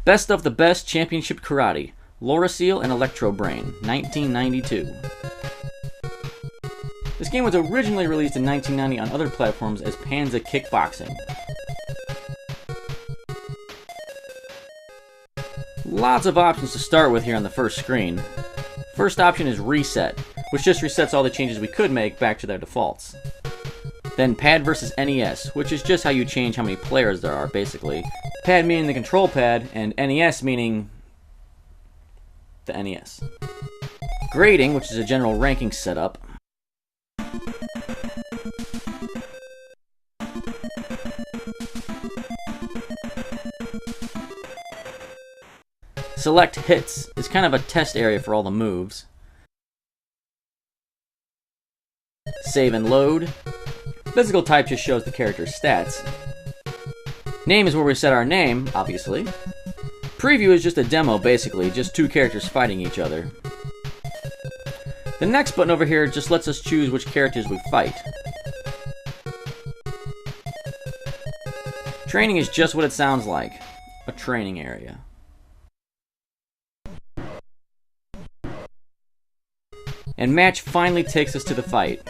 Best of the Best Championship Karate, Loriciel and Electrobrain, 1992. This game was originally released in 1990 on other platforms as Panza Kickboxing. Lots of options to start with here on the first screen. First option is Reset, which just resets all the changes we could make back to their defaults. Then Pad versus NES, which is just how you change how many players there are, basically. Pad meaning the control pad, and NES meaning the NES. Grading, which is a general ranking setup. Select Hits is kind of a test area for all the moves. Save and Load. Physical type just shows the character's stats. Name is where we set our name, obviously. Preview is just a demo, basically, just two characters fighting each other. The next button over here just lets us choose which characters we fight. Training is just what it sounds like, a training area. And Match finally takes us to the fight.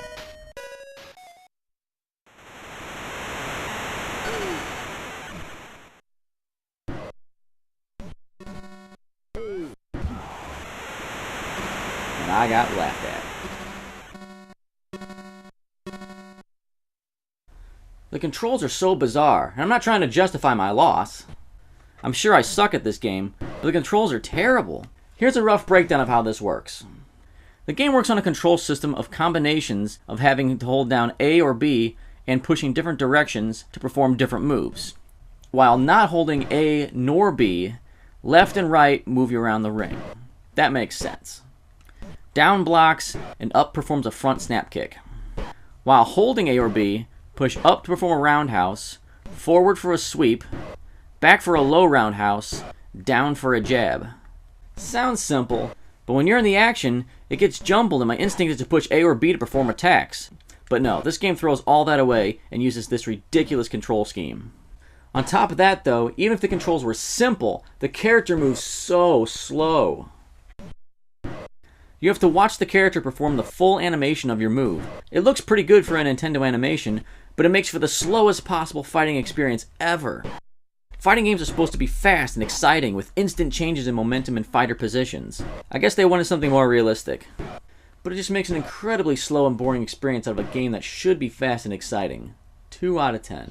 And I got laughed at. The controls are so bizarre, and I'm not trying to justify my loss. I'm sure I suck at this game, but the controls are terrible. Here's a rough breakdown of how this works. The game works on a control system of combinations of having to hold down A or B and pushing different directions to perform different moves. While not holding A nor B, left and right move you around the ring. That makes sense. Down blocks and up performs a front snap kick. While holding A or B, push up to perform a roundhouse, forward for a sweep, back for a low roundhouse, down for a jab. Sounds simple, but when you're in the action, it gets jumbled and my instinct is to push A or B to perform attacks. But no, this game throws all that away and uses this ridiculous control scheme. On top of that though, even if the controls were simple, the character moves so slow. You have to watch the character perform the full animation of your move. It looks pretty good for a Nintendo animation, but it makes for the slowest possible fighting experience ever. Fighting games are supposed to be fast and exciting, with instant changes in momentum and fighter positions. I guess they wanted something more realistic. But it just makes an incredibly slow and boring experience out of a game that should be fast and exciting. 2 out of 10.